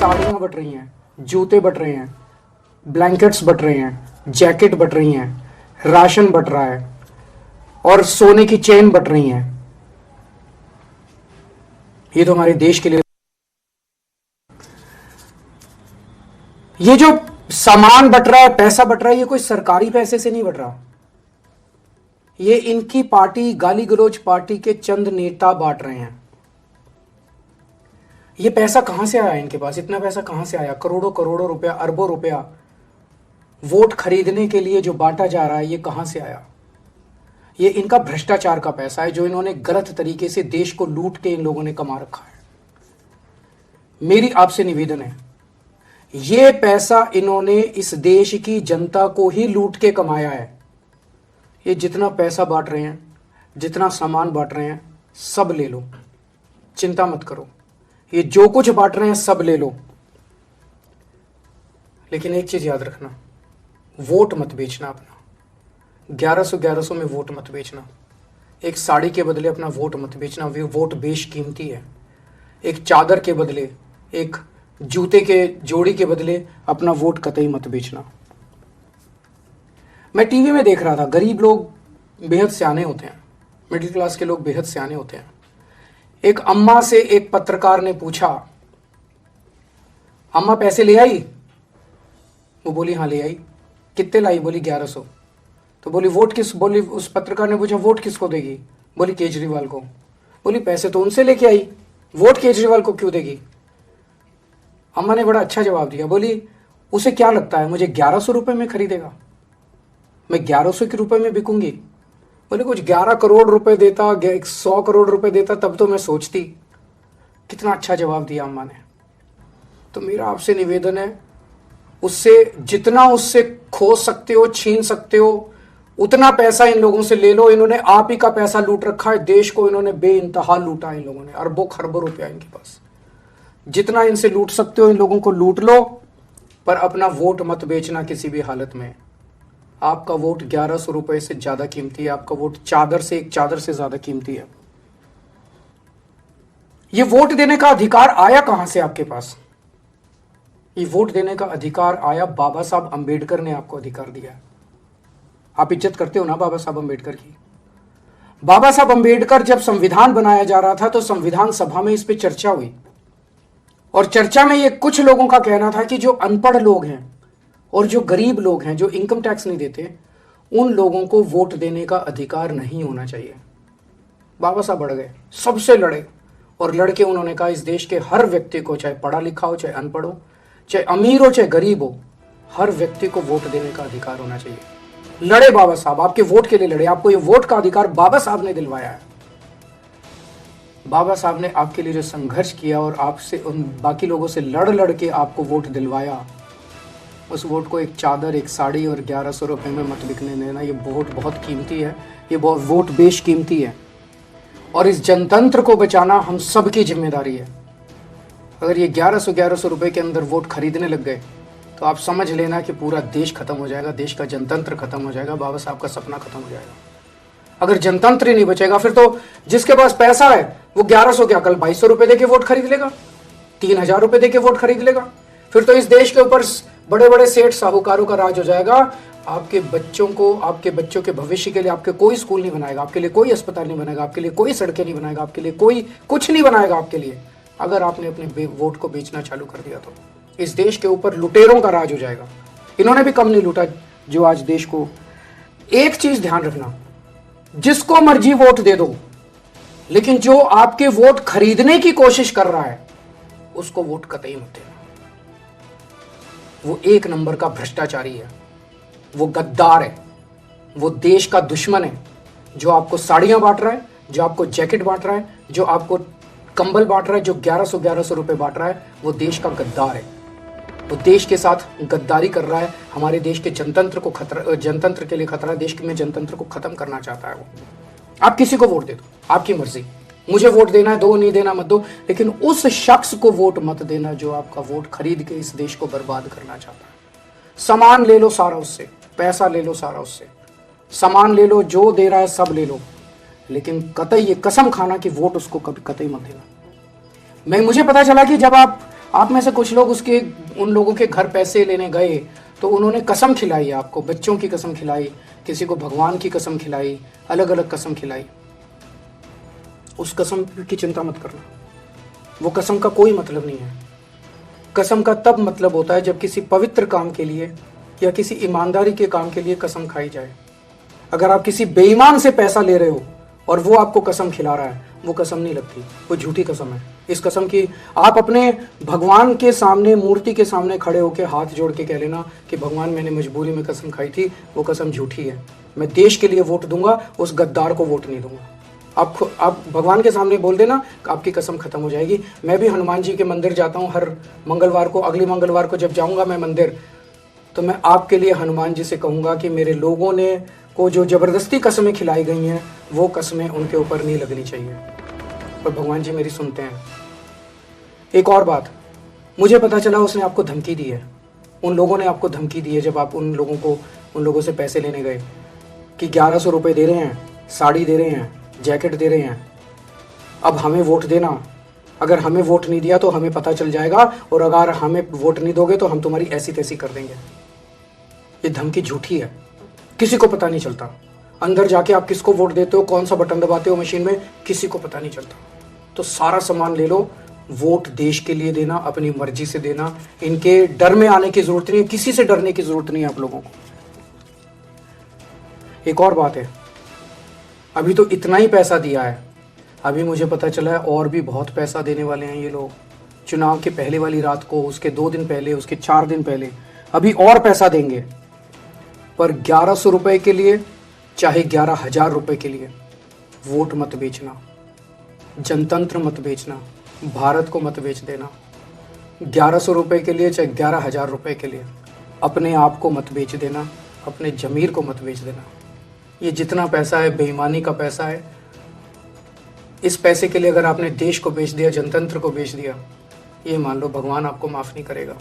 साड़ियां बट रही हैं, जूते बट रहे हैं, ब्लैंकेट्स बट रहे हैं, जैकेट बट रही हैं, राशन बट रहा है और सोने की चेन बट रही हैं। ये तो हमारे देश के लिए, ये जो सामान बट रहा है, पैसा बट रहा है, ये कोई सरकारी पैसे से नहीं बट रहा। ये इनकी पार्टी, गाली गलौज पार्टी के चंद नेता बांट रहे हैं। ये पैसा कहां से आया इनके पास? इतना पैसा कहां से आया? करोड़ों करोड़ों रुपया, अरबों रुपया वोट खरीदने के लिए जो बांटा जा रहा है, ये कहां से आया? ये इनका भ्रष्टाचार का पैसा है जो इन्होंने गलत तरीके से देश को लूट के इन लोगों ने कमा रखा है। मेरी आपसे निवेदन है, ये पैसा इन्होंने इस देश की जनता को ही लूट के कमाया है। ये जितना पैसा बांट रहे हैं, जितना सामान बांट रहे हैं, सब ले लो, चिंता मत करो। ये जो कुछ बांट रहे हैं सब ले लो, लेकिन एक चीज याद रखना, वोट मत बेचना अपना। 1100 में वोट मत बेचना। एक साड़ी के बदले अपना वोट मत बेचना, वे वोट बेशकीमती है। एक चादर के बदले, एक जूते के जोड़ी के बदले अपना वोट कतई मत बेचना। मैं टीवी में देख रहा था, गरीब लोग बेहद सियाने होते हैं, मिडिल क्लास के लोग बेहद सियाने होते हैं। एक अम्मा से एक पत्रकार ने पूछा, अम्मा पैसे ले आई? वो बोली हाँ ले आई। कितने लाई? बोली 1100। तो बोली वोट किस, बोली उस पत्रकार ने पूछा वोट किसको देगी? बोली केजरीवाल को। बोली पैसे तो उनसे लेके आई, वोट केजरीवाल को क्यों देगी? अम्मा ने बड़ा अच्छा जवाब दिया, बोली उसे क्या लगता है मुझे 1100 रुपए में खरीदेगा? मैं 1100 के रुपए में बिकूंगी? बोले कुछ 11 करोड़ रुपए देता, 100 करोड़ रुपए देता, तब तो मैं सोचती। कितना अच्छा जवाब दिया अम्मा ने। तो मेरा आपसे निवेदन है, उससे जितना उससे खो सकते हो, छीन सकते हो, उतना पैसा इन लोगों से ले लो। इन्होंने आप ही का पैसा लूट रखा है, देश को इन्होंने बेइंतहा लूटा है। इन लोगों ने अरबों खरबों रुपया इनके पास। जितना इनसे लूट सकते हो इन लोगों को लूट लो, पर अपना वोट मत बेचना किसी भी हालत में। आपका वोट 1100 रुपए से ज्यादा कीमती है, आपका वोट चादर से, एक चादर से ज्यादा कीमती है। ये वोट देने का अधिकार आया कहां से आपके पास? ये वोट देने का अधिकार आया, बाबा साहब अंबेडकर ने आपको अधिकार दिया। आप इज्जत करते हो ना बाबा साहब अंबेडकर की? बाबा साहब अंबेडकर जब संविधान बनाया जा रहा था तो संविधान सभा में इस पे चर्चा हुई, और चर्चा में ये कुछ लोगों का कहना था कि जो अनपढ़ लोग हैं और जो गरीब लोग हैं, जो इनकम टैक्स नहीं देते, उन लोगों को वोट देने का अधिकार नहीं होना चाहिए। बाबा साहब बढ़ गए, सबसे लड़े, और लड़के उन्होंने कहा इस देश के हर व्यक्ति को, चाहे पढ़ा लिखा हो, चाहे अनपढ़ हो, चाहे अमीर हो, चाहे गरीब हो, हर व्यक्ति को वोट देने का अधिकार होना चाहिए। लड़े बाबा साहब, आपके वोट के लिए लड़े। आपको ये वोट का अधिकार बाबा साहब ने दिलवाया है। बाबा साहब ने आपके लिए जो संघर्ष किया और आपसे, उन बाकी लोगों से लड़ लड़ के आपको वोट दिलवाया, उस वोट को एक चादर, एक साड़ी और 1100 रुपए में मत बिकने देना। ये वोट बहुत कीमती है, ये वोट बेशकीमती है, और इस जनतंत्र को बचाना हम सबकी जिम्मेदारी है। अगर ये 1100 रुपए के अंदर वोट खरीदने लग गए तो आप समझ लेना कि पूरा देश खत्म हो जाएगा, देश का जनतंत्र खत्म हो जाएगा, बाबा साहब का सपना खत्म हो जाएगा। अगर जनतंत्र ही नहीं बचेगा, फिर तो जिसके पास पैसा है वो 1100 क्या, कल 2200 रुपए देके वोट खरीद लेगा, 3000 रुपए देके वोट खरीद लेगा। फिर तो इस देश के ऊपर बड़े बड़े सेठ साहूकारों का राज हो जाएगा। आपके बच्चों को, आपके बच्चों के भविष्य के लिए आपके कोई स्कूल नहीं बनाएगा, आपके लिए कोई अस्पताल नहीं बनाएगा, आपके लिए कोई सड़कें नहीं बनाएगा, आपके लिए कोई कुछ नहीं बनाएगा आपके लिए, अगर आपने अपने वोट को बेचना चालू कर दिया तो। इस देश के ऊपर लुटेरों का राज हो जाएगा। इन्होंने भी कम नहीं लूटा जो आज देश को। एक चीज ध्यान रखना, जिसको मर्जी वोट दे दो, लेकिन जो आपके वोट खरीदने की कोशिश कर रहा है उसको वोट कतई मत देना। वो एक नंबर का भ्रष्टाचारी है, वो गद्दार है, वो देश का दुश्मन है। जो आपको साड़ियां बांट रहा है, जो आपको जैकेट बांट रहा है, जो आपको कंबल बांट रहा है, जो 1100 रुपए बांट रहा है, वो देश का गद्दार है। वो देश के साथ गद्दारी कर रहा है। हमारे देश के जनतंत्र को खतरा, जनतंत्र के लिए खतरा है। देश में जनतंत्र को खत्म करना चाहता है वो। आप किसी को वोट दे दो, आपकी मर्जी, मुझे वोट देना है दो, नहीं देना मत दो, लेकिन उस शख्स को वोट मत देना जो आपका वोट खरीद के इस देश को बर्बाद करना चाहता है। सामान ले लो सारा उससे, पैसा ले लो सारा उससे, सामान ले लो, जो दे रहा है सब ले लो, लेकिन कतई ये कसम खाना कि वोट उसको कभी कतई मत देना। मुझे पता चला कि जब आप आप में से कुछ लोग उसके उन लोगों के घर पैसे लेने गए तो उन्होंने कसम खिलाई आपको, बच्चों की कसम खिलाई, किसी को भगवान की कसम खिलाई, अलग अलग कसम खिलाई। उस कसम की चिंता मत करना, वो कसम का कोई मतलब नहीं है। कसम का तब मतलब होता है जब किसी पवित्र काम के लिए या किसी ईमानदारी के काम के लिए कसम खाई जाए। अगर आप किसी बेईमान से पैसा ले रहे हो और वो आपको कसम खिला रहा है, वो कसम नहीं लगती, वो झूठी कसम है। इस कसम की आप अपने भगवान के सामने, मूर्ति के सामने खड़े होकर हाथ जोड़ के कह लेना कि भगवान मैंने मजबूरी में कसम खाई थी, वो कसम झूठी है, मैं देश के लिए वोट दूंगा, उस गद्दार को वोट नहीं दूंगा। आप भगवान के सामने बोल देना, आपकी कसम खत्म हो जाएगी। मैं भी हनुमान जी के मंदिर जाता हूँ हर मंगलवार को। अगली मंगलवार को जब जाऊंगा मैं मंदिर, तो मैं आपके लिए हनुमान जी से कहूंगा कि मेरे लोगों ने को जो जबरदस्ती कसमें खिलाई गई हैं, वो कसमें उनके ऊपर नहीं लगनी चाहिए। और भगवान जी मेरी सुनते हैं। एक और बात, मुझे पता चला उसने आपको धमकी दी है, उन लोगों ने आपको धमकी दी है जब आप उन लोगों से पैसे लेने गए कि 1100 रुपये दे रहे हैं, साड़ी दे रहे हैं, जैकेट दे रहे हैं, अब हमें वोट देना। अगर हमें वोट नहीं दिया तो हमें पता चल जाएगा, और अगर हमें वोट नहीं दोगे तो हम तुम्हारी ऐसी तैसी कर देंगे। ये धमकी झूठी है, किसी को पता नहीं चलता। अंदर जाके आप किसको वोट देते हो, कौन सा बटन दबाते हो मशीन में, किसी को पता नहीं चलता। तो सारा सामान ले लो, वोट देश के लिए देना, अपनी मर्जी से देना। इनके डर में आने की जरूरत नहीं है, किसी से डरने की जरूरत नहीं है आप लोगों को। एक और बात है, अभी तो इतना ही पैसा दिया है, अभी मुझे पता चला है और भी बहुत पैसा देने वाले हैं ये लोग। चुनाव के पहले वाली रात को, उसके 2 दिन पहले, उसके 4 दिन पहले, अभी और पैसा देंगे। पर 1100 रुपए के लिए, चाहे 11,000 रुपए के लिए, वोट मत बेचना, जनतंत्र मत बेचना, भारत को मत बेच देना। 1100 रुपए के लिए, चाहे 11,000 रुपए के लिए, अपने आप को मत बेच देना, अपने जमीर को मत बेच देना। ये जितना पैसा है बेईमानी का पैसा है। इस पैसे के लिए अगर आपने देश को बेच दिया, जनतंत्र को बेच दिया, ये मान लो भगवान आपको माफ़ नहीं करेगा।